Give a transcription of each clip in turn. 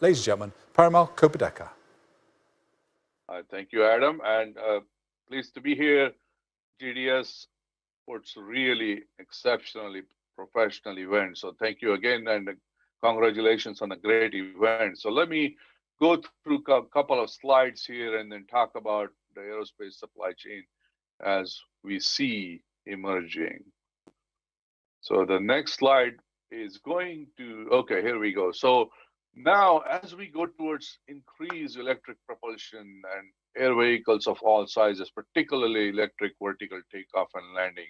ladies and gentlemen, Parimal Kopardekar. Thank you, Adam, and pleased to be here. GDS puts really exceptionally professional event. So thank you again, and congratulations on a great event. So let me go through a couple of slides here and then talk about the aerospace supply chain as we see emerging. So the next slide is going to, okay, here we go. So now as we go towards increased electric propulsion and air vehicles of all sizes, particularly electric vertical takeoff and landing,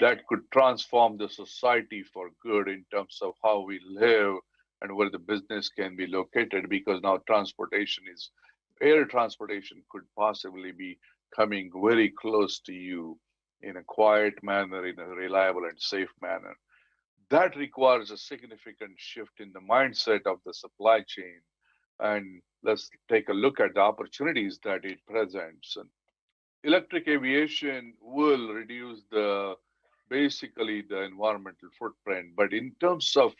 that could transform the society for good in terms of how we live and where the business can be located, because now air transportation could possibly be coming very close to you in a quiet manner, in a reliable and safe manner. That requires a significant shift in the mindset of the supply chain. And let's take a look at the opportunities that it presents. And electric aviation will reduce basically the environmental footprint. But in terms of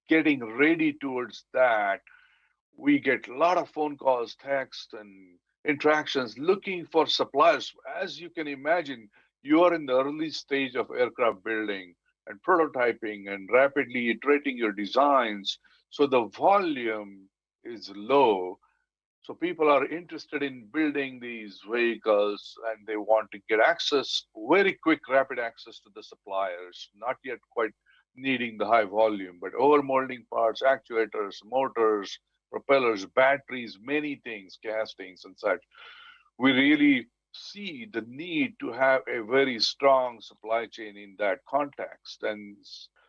getting ready towards that, we get a lot of phone calls, texts, and interactions looking for suppliers. As you can imagine, you are in the early stage of aircraft building and prototyping and rapidly iterating your designs. So the volume is low. So people are interested in building these vehicles and they want to get access, very quick, rapid access to the suppliers, not yet quite needing the high volume, but overmolding parts, actuators, motors, propellers, batteries, many things, castings and such. We really see the need to have a very strong supply chain in that context. And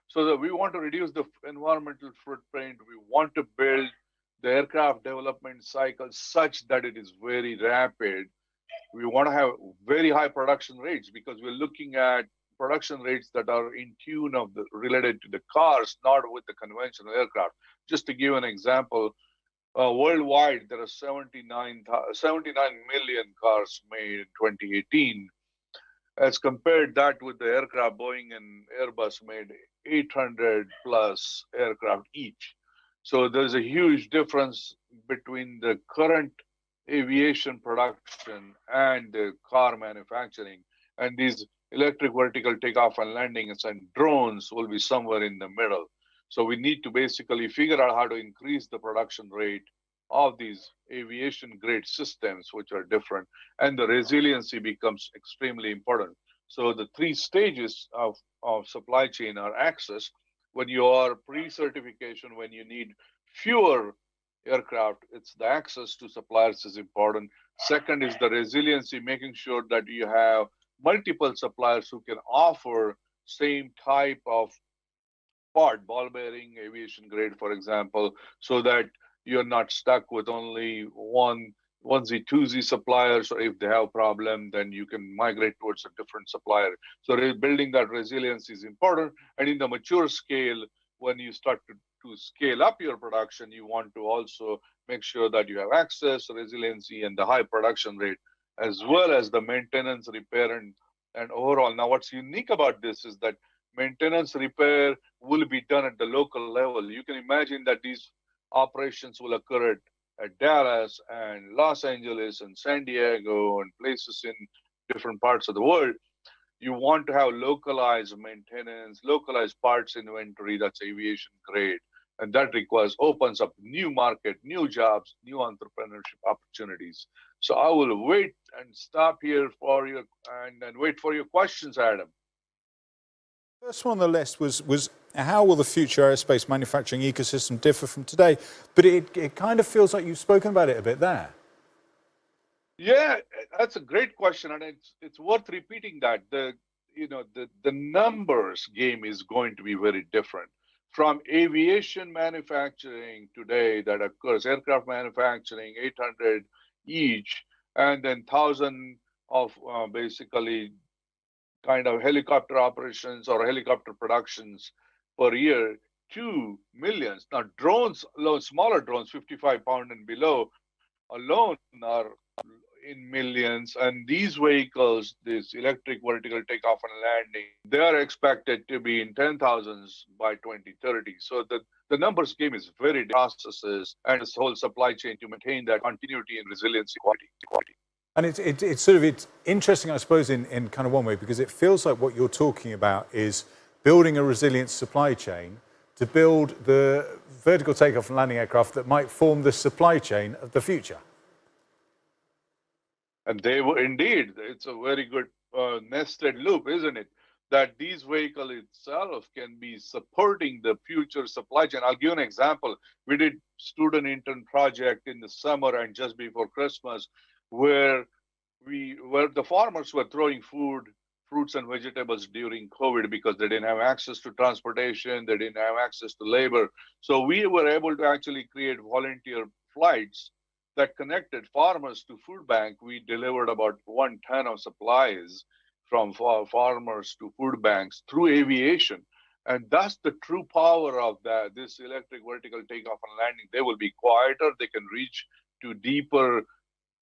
so that we want to reduce the environmental footprint, we want to build the aircraft development cycle such that it is very rapid. We want to have very high production rates because we're looking at production rates that are in tune related to the cars, not with the conventional aircraft. Just to give an example, worldwide there are 79 million cars made in 2018. As compared that with the aircraft, Boeing and Airbus made 800 plus aircraft each. So there's a huge difference between the current aviation production and the car manufacturing. And these electric vertical takeoff and landings and drones will be somewhere in the middle. So we need to basically figure out how to increase the production rate of these aviation grade systems, which are different. And the resiliency becomes extremely important. So the three stages of supply chain are access. When you are pre-certification, when you need fewer aircraft, it's the access to suppliers is important. Second is the resiliency, making sure that you have multiple suppliers who can offer same type of part, ball bearing, aviation grade, for example, so that you're not stuck with only onesie, twosie suppliers, or if they have a problem, then you can migrate towards a different supplier. So building that resilience is important. And in the mature scale, when you start to scale up your production, you want to also make sure that you have access, resiliency, and the high production rate, as well as the maintenance, repair, and overall. Now, what's unique about this is that maintenance repair will be done at the local level. You can imagine that these operations will occur at Dallas and Los Angeles and San Diego and places in different parts of the world. You want to have localized maintenance, localized parts inventory that's aviation grade. And that opens up new market, new jobs, new entrepreneurship opportunities. So I will wait and stop here for you and wait for your questions, Adam. First one on the list was how will the future aerospace manufacturing ecosystem differ from today? But it kind of feels like you've spoken about it a bit there. Yeah, that's a great question, and it's worth repeating that the numbers game is going to be very different from aviation manufacturing today that occurs, aircraft manufacturing 800 each, and then 1,000 of basically kind of helicopter operations or helicopter productions per year, 2 millions. Now, drones, smaller drones, 55-pound and below, alone are in millions. And these vehicles, this electric vertical takeoff and landing, they are expected to be in 10,000s by 2030. So the the numbers game is very processes and this whole supply chain to maintain that continuity and resiliency quality. And it's interesting, I suppose, in kind of one way, because it feels like what you're talking about is building a resilient supply chain to build the vertical takeoff and landing aircraft that might form the supply chain of the future. And they were indeed, it's a very good nested loop, isn't it? That these vehicles itself can be supporting the future supply chain. I'll give you an example. We did student intern project in the summer and just before Christmas, where the farmers were throwing fruits and vegetables during COVID because they didn't have access to transportation, they didn't have access to labor. So we were able to actually create volunteer flights that connected farmers to food bank. We delivered about 1 ton of supplies from farmers to food banks through aviation. And that's the true power of this electric vertical takeoff and landing. They will be quieter, they can reach to deeper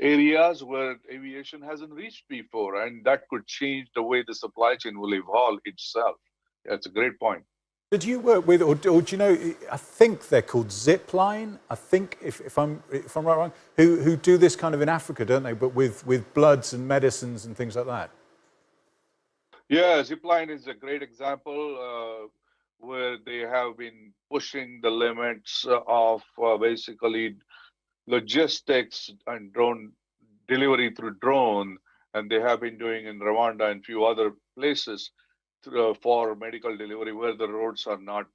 areas where aviation hasn't reached before, and that could change the way the supply chain will evolve itself. That's a great point. Did you work with, or do you know, I think they're called Zipline, I think, if I'm right, wrong, who do this kind of in Africa, don't they, but with bloods and medicines and things like that? Yeah, Zipline is a great example where they have been pushing the limits of basically logistics and drone delivery through drone, and they have been doing in Rwanda and few other places for medical delivery where the roads are not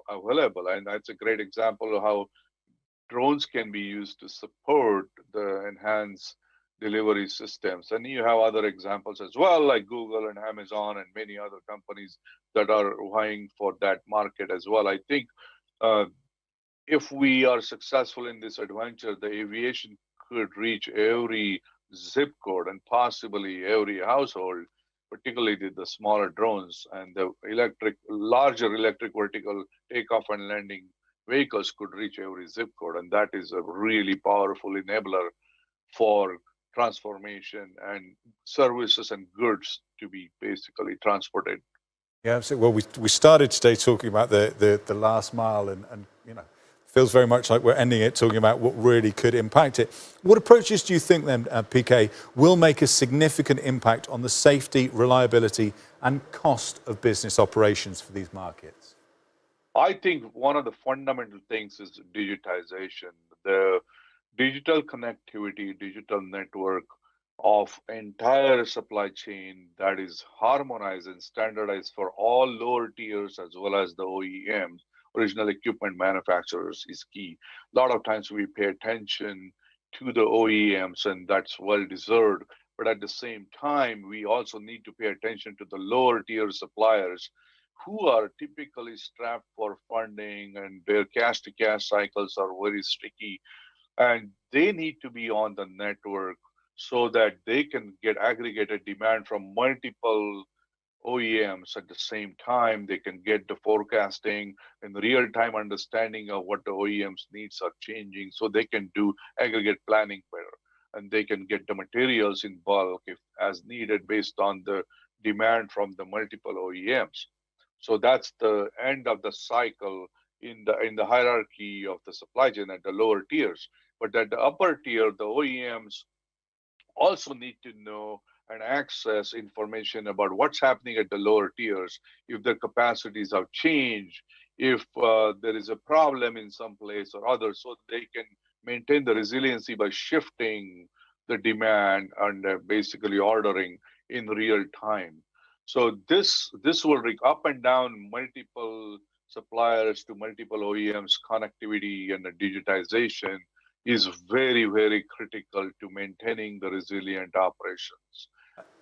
available. And that's a great example of how drones can be used to support the enhanced delivery systems. And you have other examples as well, like Google and Amazon and many other companies that are vying for that market as well. I think if we are successful in this adventure, the aviation could reach every zip code and possibly every household, particularly the smaller drones, and the larger electric vertical takeoff and landing vehicles could reach every zip code. And that is a really powerful enabler for transformation and services and goods to be basically transported. Yeah, absolutely. Well, we started today talking about the last mile, and you know, feels very much like we're ending it talking about what really could impact it. What approaches do you think then, PK, will make a significant impact on the safety, reliability, and cost of business operations for these markets? I think one of the fundamental things is digitization. The digital connectivity, digital network of entire supply chain that is harmonized and standardized for all lower tiers as well as the OEMs, original equipment manufacturers, is key. A lot of times we pay attention to the OEMs, and that's well deserved. But at the same time, we also need to pay attention to the lower tier suppliers who are typically strapped for funding, and their cash to cash cycles are very sticky. And they need to be on the network so that they can get aggregated demand from multiple OEMs at the same time. They can get the forecasting and real-time understanding of what the OEMs needs are changing, so they can do aggregate planning better, and they can get the materials in bulk if as needed based on the demand from the multiple OEMs. So that's the end of the cycle in the hierarchy of the supply chain at the lower tiers. But at the upper tier, the OEMs also need to know and access information about what's happening at the lower tiers, if their capacities have changed, if there is a problem in some place or other, so they can maintain the resiliency by shifting the demand and basically ordering in real time. So this will up and down multiple suppliers to multiple OEMs connectivity and the digitization is very, very critical to maintaining the resilient operations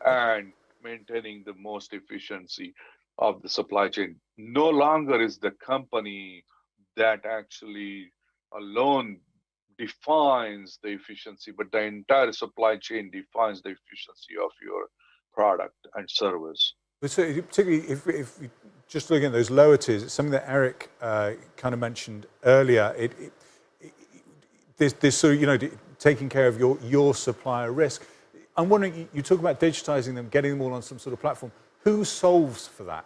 and maintaining the most efficiency of the supply chain. No longer is the company that actually alone defines the efficiency, but the entire supply chain defines the efficiency of your product and service. So particularly if we just looking at those lower tiers, it's something that Eric kind of mentioned earlier. This sort of, you know, taking care of your supplier risk. I'm wondering, you talk about digitizing them, getting them all on some sort of platform. Who solves for that?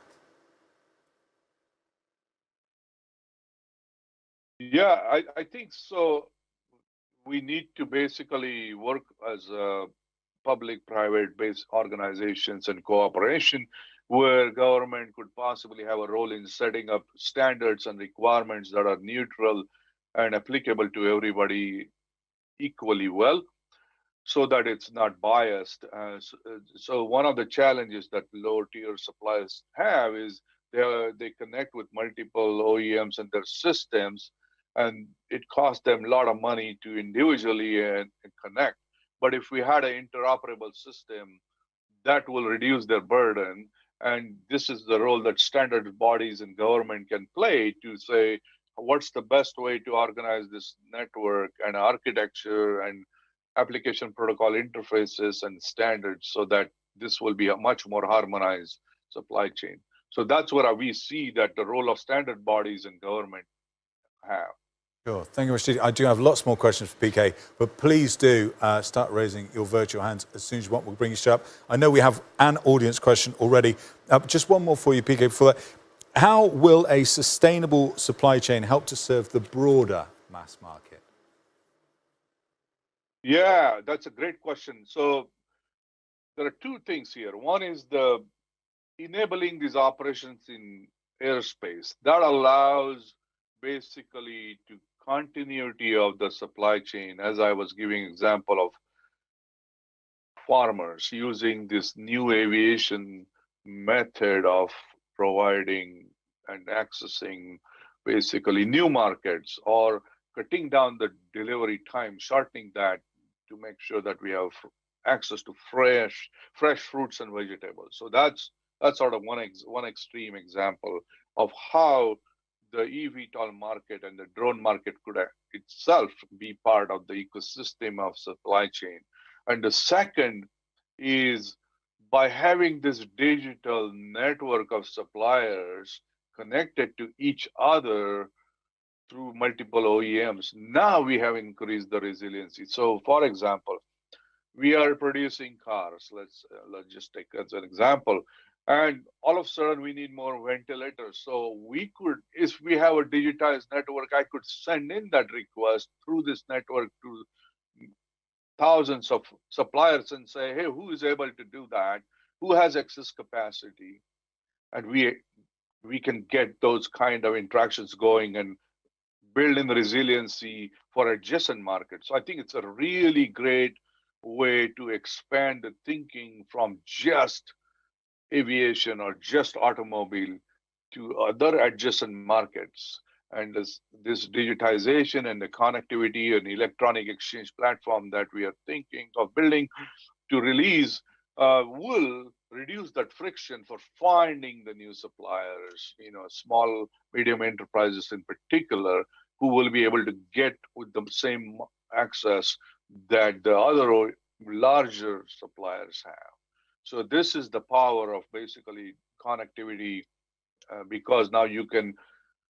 Yeah, I think so. We need to basically work as public-private based organizations and cooperation where government could possibly have a role in setting up standards and requirements that are neutral and applicable to everybody equally well so that it's not biased. So one of the challenges that lower tier suppliers have is they connect with multiple OEMs and their systems, and it costs them a lot of money to individually and connect. But if we had an interoperable system, that will reduce their burden. And this is the role that standard bodies and government can play to say, what's the best way to organize this network and architecture and application protocol interfaces and standards so that this will be a much more harmonized supply chain. So that's where we see that the role of standard bodies and government have. Sure. Thank you very much, Steve. I do have lots more questions for PK, but please do start raising your virtual hands as soon as you want. We'll bring you straight up. I know we have an audience question already. Just one more for you, PK, before that. How will a sustainable supply chain help to serve the broader mass market? Yeah, that's a great question. So there are two things here. One is the enabling these operations in airspace that allows basically to continuity of the supply chain, as I was giving example of farmers using this new aviation method of providing and accessing basically new markets or cutting down the delivery time, shortening that to make sure that we have access to fresh fruits and vegetables. So that's sort of one extreme example of how the eVTOL market and the drone market could itself be part of the ecosystem of supply chain. And the second is by having this digital network of suppliers connected to each other through multiple OEMs, now we have increased the resiliency. So, for example, we are producing cars. Let's just take as an example, and all of a sudden we need more ventilators. So we could, if we have a digitized network, I could send in that request through this network to thousands of suppliers and say, hey, who is able to do that? Who has excess capacity? And we can get those kind of interactions going and build in the resiliency for adjacent markets. So I think it's a really great way to expand the thinking from just aviation or just automobile to other adjacent markets. And this digitization and the connectivity and electronic exchange platform that we are thinking of building to release will reduce that friction for finding the new suppliers, small, medium enterprises in particular, who will be able to get with the same access that the other larger suppliers have. So this is the power of basically connectivity because now you can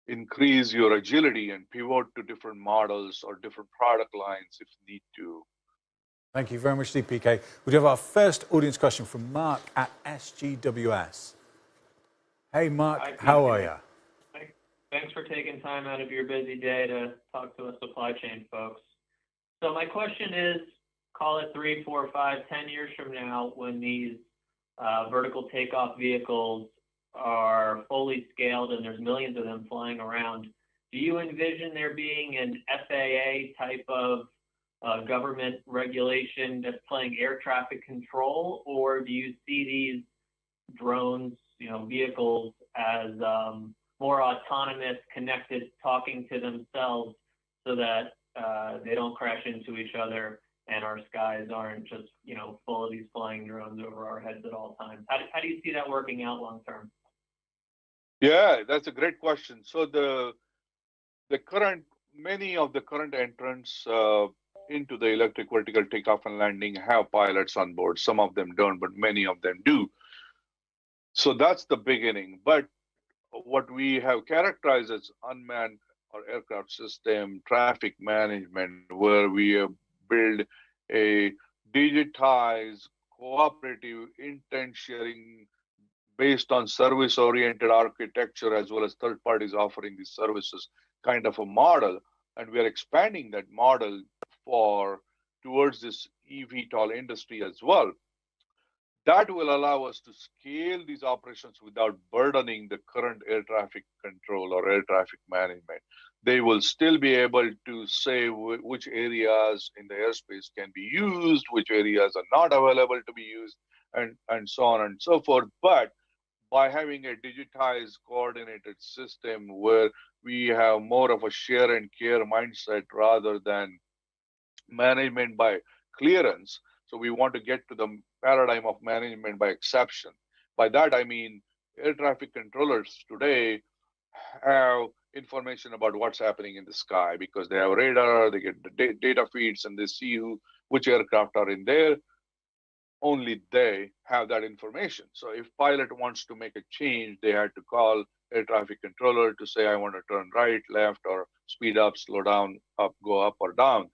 increase your agility and pivot to different models or different product lines if need to. Thank you very much, Steve. PK. We have our first audience question from Mark at SGWS. Hey, Mark, Hi, how are you? Thanks for taking time out of your busy day to talk to us supply chain folks. So my question is, call it 3, 4, 5, 10 years from now, when these vertical takeoff vehicles are fully scaled and there's millions of them flying around, do you envision there being an FAA type of government regulation that's playing air traffic control, or do you see these drones, vehicles as more autonomous, connected, talking to themselves so that they don't crash into each other and our skies aren't just, full of these flying drones over our heads at all times? How do you see that working out long term? Yeah, that's a great question. So many of the current entrants into the electric vertical takeoff and landing have pilots on board. Some of them don't, but many of them do. So that's the beginning. But what we have characterized as unmanned or aircraft system traffic management, where we build a digitized, cooperative, intent sharing based on service oriented architecture, as well as third parties offering these services, kind of a model, and we are expanding that model towards this eVTOL industry as well. That will allow us to scale these operations without burdening the current air traffic control or air traffic management. They will still be able to say which areas in the airspace can be used, which areas are not available to be used, and so on and so forth. But by having a digitized, coordinated system where we have more of a share and care mindset rather than management by clearance. So we want to get to the paradigm of management by exception. By that, I mean air traffic controllers today have information about what's happening in the sky because they have radar, they get the data feeds, and they see which aircraft are in there. Only they have that information. So if pilot wants to make a change, they had to call air traffic controller to say, I want to turn right, left, or speed up, slow down, up, go up or down.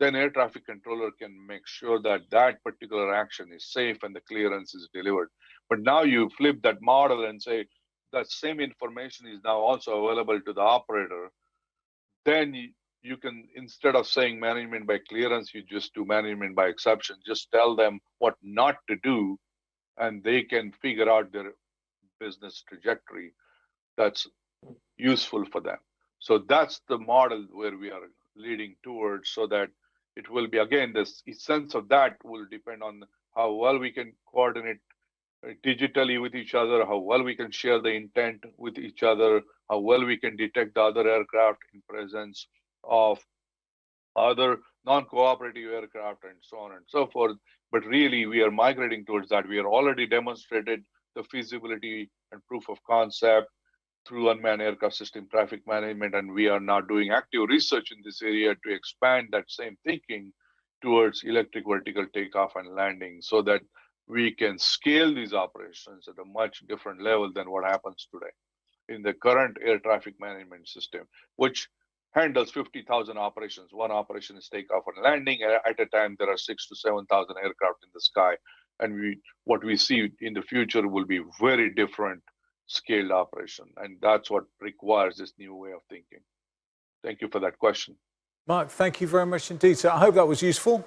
Then air traffic controller can make sure that that particular action is safe and the clearance is delivered. But now you flip that model and say that same information is now also available to the operator. Then you can, instead of saying management by clearance, you just do management by exception. Just tell them what not to do, and they can figure out their business trajectory that's useful for them. So that's the model where we are leading towards, so that it will be, again, this sense of that will depend on how well we can coordinate digitally with each other, how well we can share the intent with each other, how well we can detect the other aircraft in presence of other non-cooperative aircraft, and so on and so forth. But really, we are migrating towards that. We are already demonstrated the feasibility and proof of concept through unmanned aircraft system traffic management, and we are now doing active research in this area to expand that same thinking towards electric vertical takeoff and landing, so that we can scale these operations at a much different level than what happens today in the current air traffic management system, which handles 50,000 operations. One operation is takeoff and landing. At a time, there are 6,000 to 7,000 aircraft in the sky, and what we see in the future will be very different scaled operation, and that's what requires this new way of thinking. Thank you for that question. Mark, thank you very much indeed. So I hope that was useful.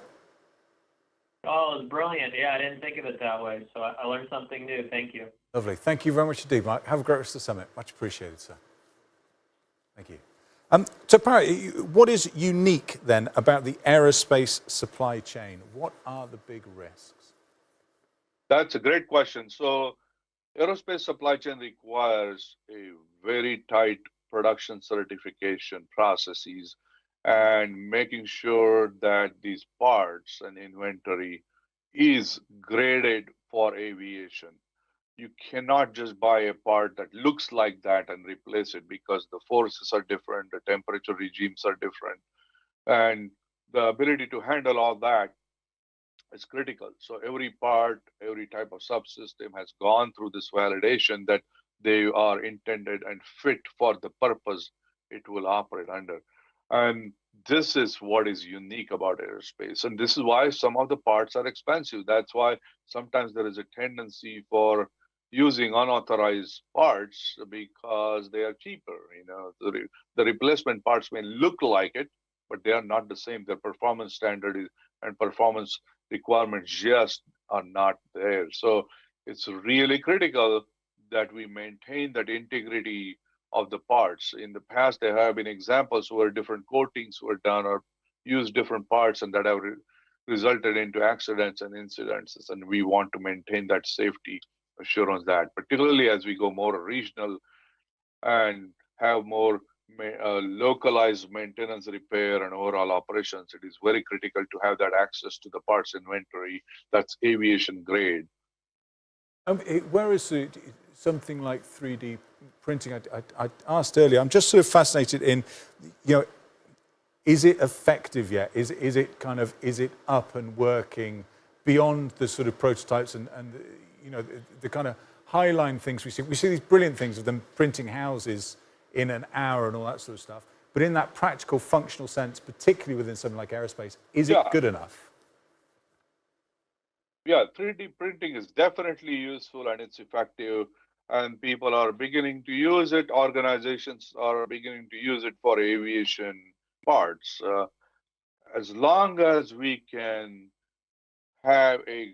Oh, it was brilliant. Yeah, I didn't think of it that way, so I learned something new. Thank you. Lovely. Thank you very much indeed, Mark. Have a great rest of the summit. Much appreciated, sir. Thank you. So, Pari, what is unique then about the aerospace supply chain? What are the big risks? That's a great question. So, aerospace supply chain requires a very tight production certification processes and making sure that these parts and inventory is graded for aviation. You cannot just buy a part that looks like that and replace it, because the forces are different, the temperature regimes are different, and the ability to handle all that is critical. So every part, every type of subsystem has gone through this validation that they are intended and fit for the purpose it will operate under. And this is what is unique about aerospace. And this is why some of the parts are expensive. That's why sometimes there is a tendency for using unauthorized parts because they are cheaper. You know, the replacement parts may look like it, but they are not the same. Their performance standard and performance requirements just are not there. So it's really critical that we maintain that integrity of the parts. In the past, there have been examples where different coatings were done or used different parts, and that have resulted into accidents and incidences. And we want to maintain that safety assurance, that particularly as we go more regional and have more localized maintenance, repair, and overall operations, it is very critical to have that access to the parts inventory that's aviation grade. Whereas something like 3D printing, I asked earlier, I'm just sort of fascinated in, you know, is it effective yet? Is it up and working beyond the sort of prototypes and you know, the kind of highline things we see? We see these brilliant things of them printing houses in an hour and all that sort of stuff. But in that practical, functional sense, particularly within something like aerospace, is it good enough? Yeah, 3D printing is definitely useful and it's effective. and people are beginning to use it. Organizations are beginning to use it for aviation parts. As long as we can have a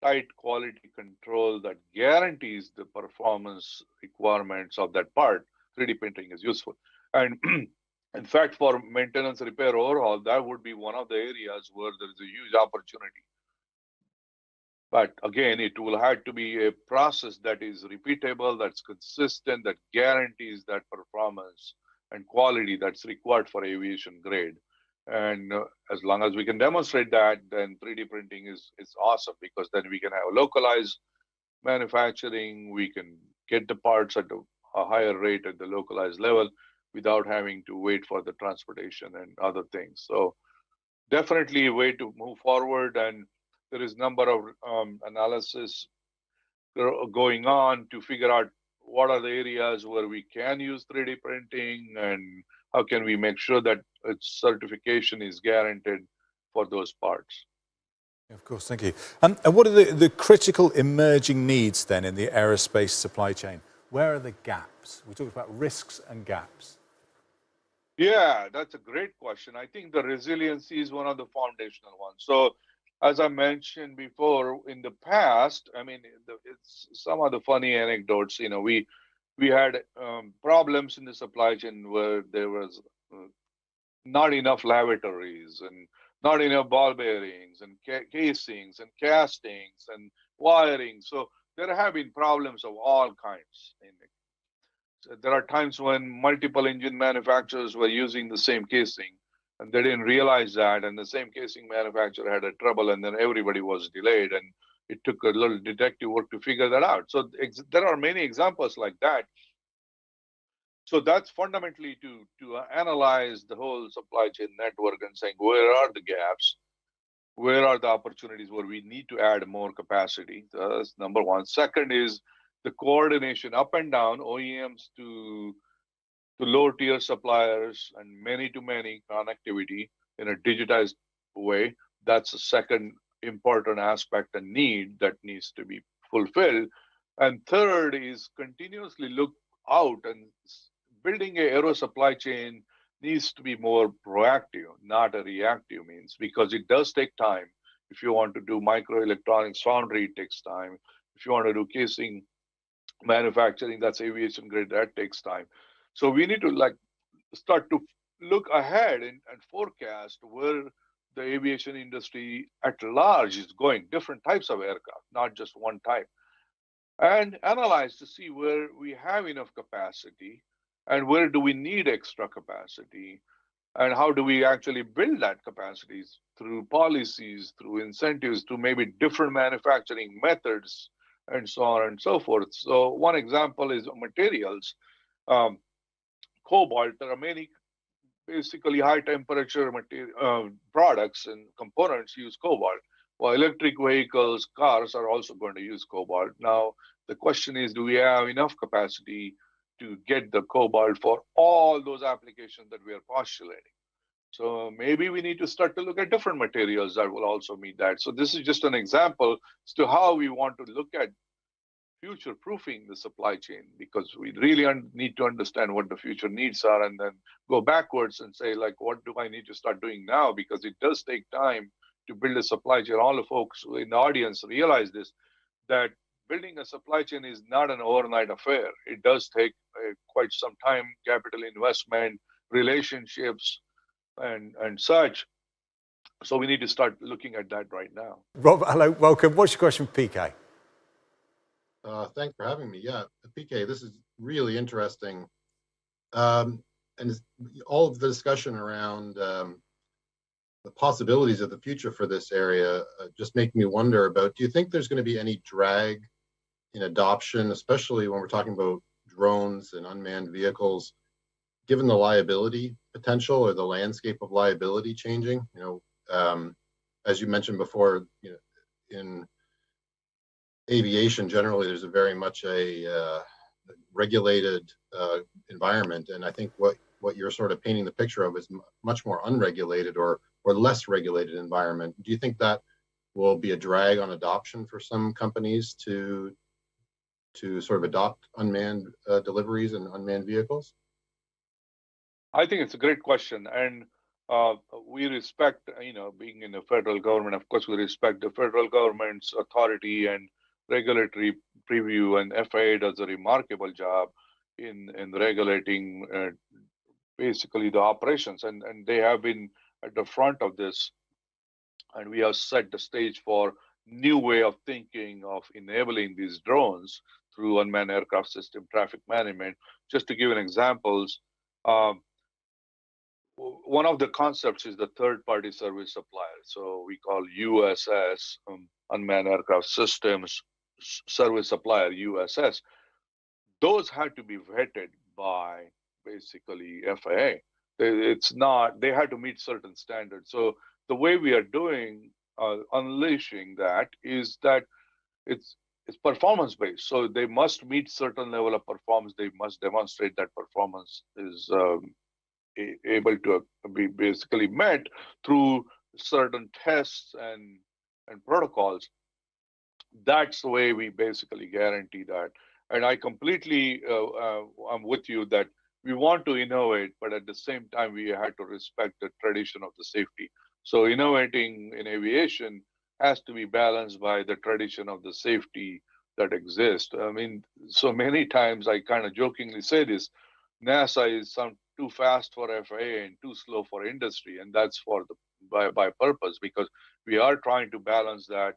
tight quality control that guarantees the performance requirements of that part, 3D printing is useful. And in fact, for maintenance, repair, overhaul, that would be one of the areas where there is a huge opportunity. But again, it will have to be a process that is repeatable, that's consistent, that guarantees that performance and quality that's required for aviation grade. And as long as we can demonstrate that, then 3D printing is awesome, because then we can have localized manufacturing. We can get the parts at a higher rate at the localized level without having to wait for the transportation and other things. So definitely a way to move forward. And there is number of analysis going on to figure out what are the areas where we can use 3D printing, and how can we make sure that its certification is guaranteed for those parts. Of course, thank you. And what are the critical emerging needs then in the aerospace supply chain? Where are the gaps? We talked about risks and gaps. Yeah, that's a great question. I think the resiliency is one of the foundational ones. So as I mentioned before, in the past, I mean, it's some of the funny anecdotes. You know, we had problems in the supply chain where there was not enough lavatories and not enough ball bearings and casings and castings and wiring. So there have been problems of all kinds. So there are times when multiple engine manufacturers were using the same casing, and they didn't realize that, and the same casing manufacturer had a trouble, and then everybody was delayed, and it took a little detective work to figure that out. So there are many examples like that. So that's fundamentally to analyze the whole supply chain network and saying, where are the gaps? Where are the opportunities where we need to add more capacity? That's number one. Second is the coordination up and down, OEMs to low tier suppliers and many to many connectivity in a digitized way. That's a second important aspect and need that needs to be fulfilled. And third is continuously look out, and building a aero supply chain needs to be more proactive, not a reactive means, because it does take time. If you want to do microelectronics foundry, it takes time. If you want to do casing manufacturing, that's aviation grade, that takes time. So we need to start to look ahead and forecast where the aviation industry at large is going, different types of aircraft, not just one type, and analyze to see where we have enough capacity and where do we need extra capacity, and how do we actually build that capacities through policies, through incentives, through maybe different manufacturing methods, and so on and so forth. So one example is materials. Cobalt, there are many basically high temperature products and components use cobalt, while electric vehicles, cars are also going to use cobalt. Now, the question is, do we have enough capacity to get the cobalt for all those applications that we are postulating? So maybe we need to start to look at different materials that will also meet that. So this is just an example as to how we want to look at future proofing the supply chain, because we really need to understand what the future needs are, and then go backwards and say, like, what do I need to start doing now? Because it does take time to build a supply chain. All the folks in the audience realize this, that building a supply chain is not an overnight affair. It does take quite some time, capital investment, relationships, and such. So we need to start looking at that right now. Rob, hello, welcome. What's your question for PK? Thanks for having me. Yeah, PK, this is really interesting. And all of the discussion around the possibilities of the future for this area just make me wonder about, do you think there's going to be any drag in adoption, especially when we're talking about drones and unmanned vehicles, given the liability potential or the landscape of liability changing? You know, as you mentioned before, you know, in aviation generally, there's a very much a regulated environment, and I think what you're sort of painting the picture of is much more unregulated or less regulated environment. Do you think that will be a drag on adoption for some companies to to sort of adopt unmanned deliveries and unmanned vehicles? I think it's a great question, and we respect, being in the federal government, of course, we respect the federal government's authority and regulatory preview, and FAA does a remarkable job in regulating basically the operations, and they have been at the front of this, and we have set the stage for new way of thinking of enabling these drones through unmanned aircraft system traffic management. Just to give an examples, one of the concepts is the third-party service supplier. So we call USS, Unmanned Aircraft Systems Service Supplier, USS. Those had to be vetted by basically FAA. They had to meet certain standards. So the way we are doing, unleashing that is that it's performance-based. So they must meet certain level of performance. They must demonstrate that performance is able to be basically met through certain tests and protocols. That's the way we basically guarantee that. And I completely, I'm with you that we want to innovate, but at the same time, we had to respect the tradition of the safety. So innovating in aviation has to be balanced by the tradition of the safety that exists. I mean, so many times I kind of jokingly say this, NASA is too fast for FAA and too slow for industry, and that's for the by purpose, because we are trying to balance that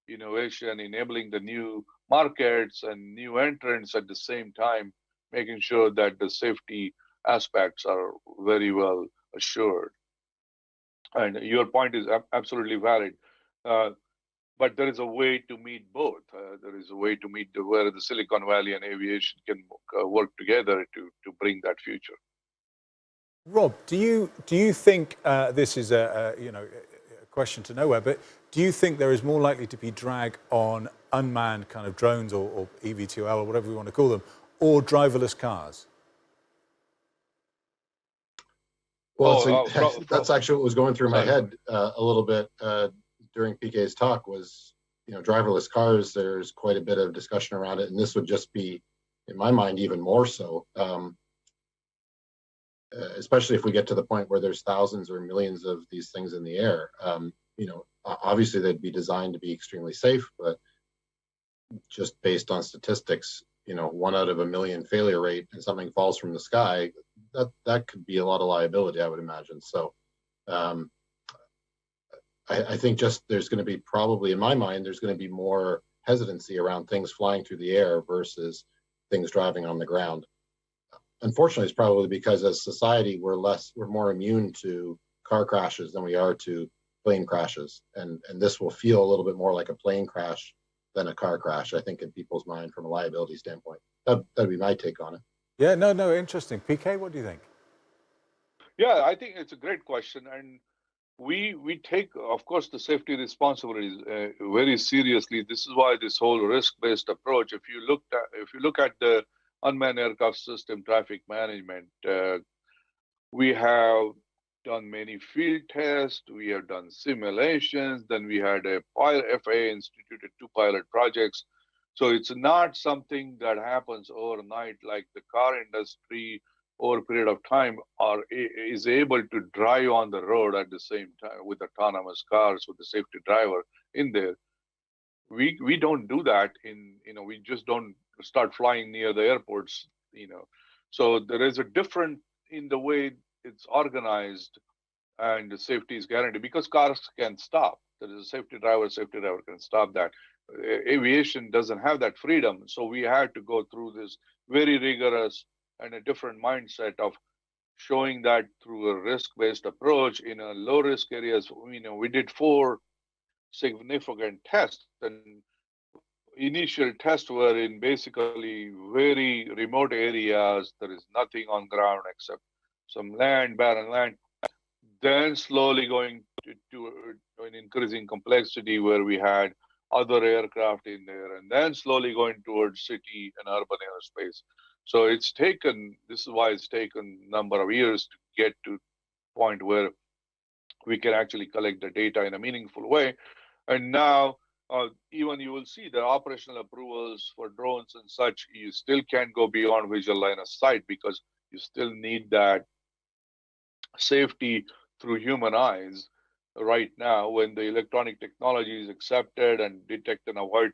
innovation, enabling the new markets and new entrants at the same time, making sure that the safety aspects are very well assured. And your point is absolutely valid. But there is a way to meet both. There is a way to meet where the Silicon Valley and aviation can work together to bring that future. Rob, do you think this is a question to nowhere, but do you think there is more likely to be drag on unmanned kind of drones or eVTOL or whatever we want to call them, or driverless cars? Well, that's actually what was going through my head a little bit during PK's talk was, driverless cars. There's quite a bit of discussion around it, and this would just be, in my mind, even more so. Especially if we get to the point where there's thousands or millions of these things in the air. Obviously they'd be designed to be extremely safe, but just based on statistics, 1 out of a million failure rate and something falls from the sky, that could be a lot of liability, I would imagine. So I think just there's going to be probably, in my mind, there's going to be more hesitancy around things flying through the air versus things driving on the ground. Unfortunately, it's probably because as society, we're more immune to car crashes than we are to plane crashes. And this will feel a little bit more like a plane crash than a car crash, I think, in people's mind from a liability standpoint. That'd be my take on it. Yeah, no, interesting. PK, what do you think? Yeah, I think it's a great question. And we take, of course, the safety responsibilities very seriously. This is why this whole risk-based approach, if you look at the unmanned aircraft system traffic management, we have done many field tests, we have done simulations, then we had FAA instituted 2 pilot projects. So it's not something that happens overnight like the car industry over a period of time is able to drive on the road at the same time with autonomous cars with the safety driver in there. We don't do that we just don't start flying near the airports, So there is a difference in the way it's organized, and the safety is guaranteed because cars can stop. There is a safety driver can stop that. Aviation doesn't have that freedom. So we had to go through this very rigorous and a different mindset of showing that through a risk-based approach in a low-risk areas. We did 4 significant tests, and initial tests were in basically very remote areas. There is nothing on ground except some land, barren land. Then slowly going to an increasing complexity where we had other aircraft in there, and then slowly going towards city and urban aerospace. So this is why it's taken a number of years to get to a point where we can actually collect the data in a meaningful way. And now even you will see the operational approvals for drones and such, you still can't go beyond visual line of sight because you still need that safety through human eyes. Right now, when the electronic technology is accepted and detect and avoid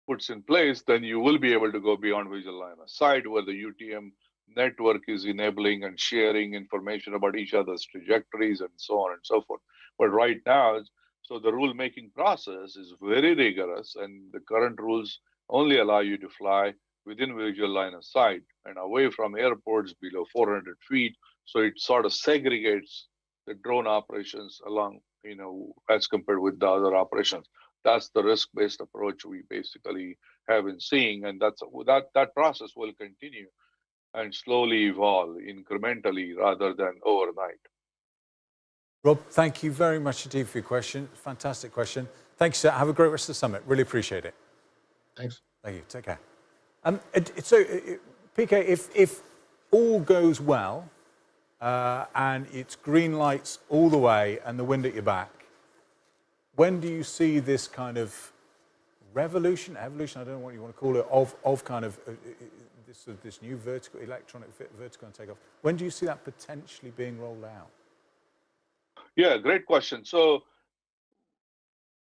puts in place, then you will be able to go beyond visual line of sight where the UTM network is enabling and sharing information about each other's trajectories and so on and so forth. But right now, so the rule making process is very rigorous, and the current rules only allow you to fly within visual line of sight and away from airports below 400 feet. So it sort of segregates the drone operations along, as compared with the other operations. That's the risk-based approach we basically have been seeing, and that process will continue and slowly evolve incrementally rather than overnight. Rob, thank you very much indeed for your question. Fantastic question. Thank you, sir. Have a great rest of the summit. Really appreciate it. Thanks. Thank you. Take care. So, PK, if all goes well and it's green lights all the way and the wind at your back, when do you see this kind of revolution, evolution, I don't know what you want to call it, of kind of this new vertical, electronic vertical and takeoff? When do you see that potentially being rolled out? Yeah, great question. So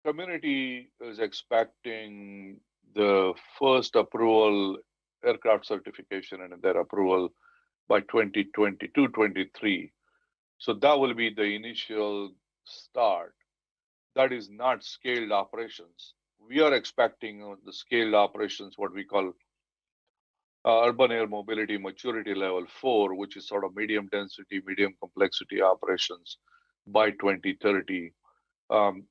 community is expecting the first approval, aircraft certification and their approval by 2022-23. So that will be the initial start. That is not scaled operations. We are expecting the scaled operations, what we call urban air mobility maturity level 4, which is sort of medium density, medium complexity operations by 2030.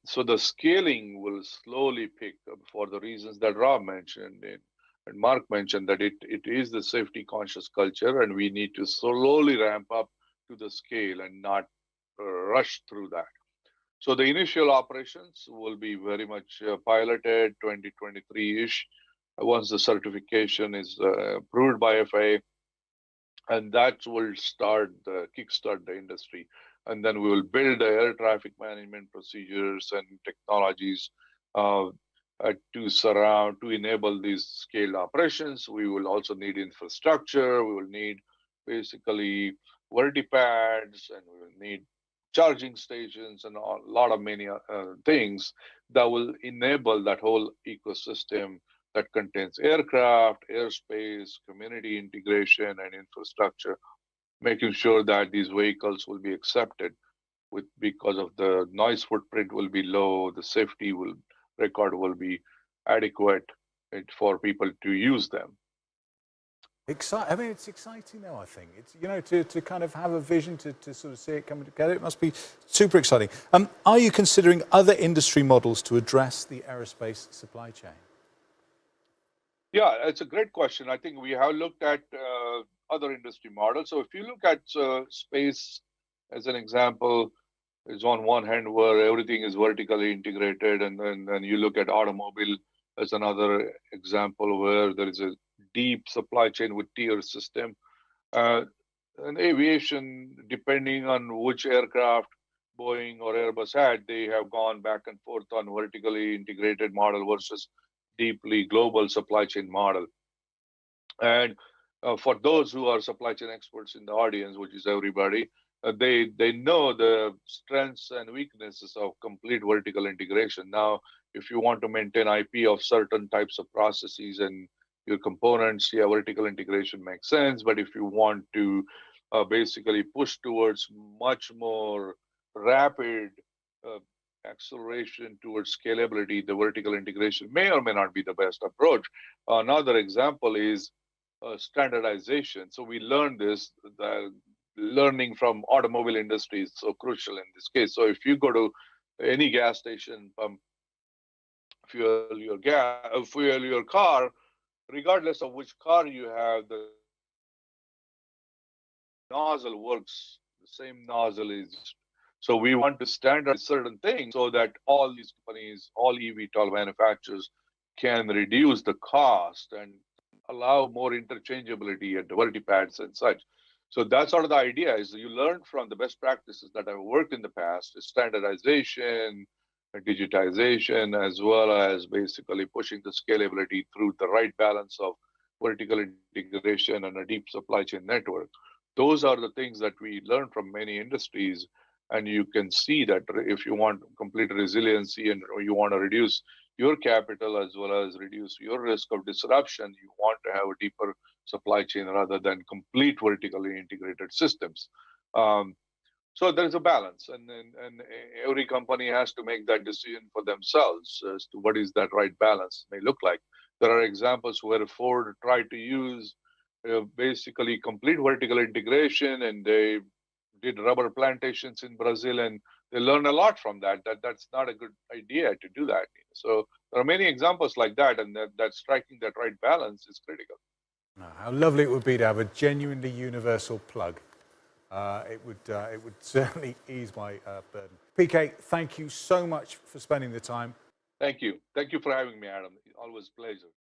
So the scaling will slowly pick up for the reasons that Rob mentioned and Mark mentioned, that it is the safety conscious culture, and we need to slowly ramp up to the scale and not rush through that. So the initial operations will be very much piloted 2023-ish once the certification is approved by FAA, and that will kickstart the industry. And then we will build the air traffic management procedures and technologies to enable these scaled operations. We will also need infrastructure. We will need basically vertipads, and we will need charging stations and a lot of many things that will enable that whole ecosystem that contains aircraft, airspace, community integration, and infrastructure, making sure that these vehicles will be accepted because of the noise footprint will be low, the safety record will be adequate for people to use them. I mean, it's exciting though, I think. It's, to kind of have a vision to sort of see it coming together. It must be super exciting. Are you considering other industry models to address the aerospace supply chain? Yeah, it's a great question. I think we have looked at other industry models. So if you look at space as an example, is on one hand where everything is vertically integrated, and then you look at automobile as another example where there is a deep supply chain with tier system. And aviation, depending on which aircraft Boeing or Airbus had, they have gone back and forth on vertically integrated model versus deeply global supply chain model. And for those who are supply chain experts in the audience, which is everybody, they know the strengths and weaknesses of complete vertical integration. Now, if you want to maintain IP of certain types of processes and your components, yeah, vertical integration makes sense. But if you want to basically push towards much more rapid acceleration towards scalability, the vertical integration may or may not be the best approach. Another example is standardization. So we learned this, the learning from automobile industry is so crucial in this case. So if you go to any gas station, pump, fuel your car, regardless of which car you have, the nozzle works, the same nozzle is. So we want to standardize certain things so that all these companies, all eVTOL manufacturers can reduce the cost and allow more interchangeability at the vertipads and such. So that's sort of the idea, is you learn from the best practices that have worked in the past, standardization, digitization, as well as basically pushing the scalability through the right balance of vertical integration and a deep supply chain network. Those are the things that we learn from many industries. And you can see that if you want complete resiliency and or you want to reduce your capital as well as reduce your risk of disruption, you want to have a deeper supply chain rather than complete vertically integrated systems. So there's a balance, and every company has to make that decision for themselves as to what is that right balance may look like. There are examples where Ford tried to use basically complete vertical integration, and they did rubber plantations in Brazil, and they learned a lot from that. That's not a good idea to do that. So there are many examples like that, and that striking that right balance is critical. How lovely it would be to have a genuinely universal plug. It would certainly ease my burden. PK, thank you so much for spending the time. Thank you. Thank you for having me, Adam. Always a pleasure.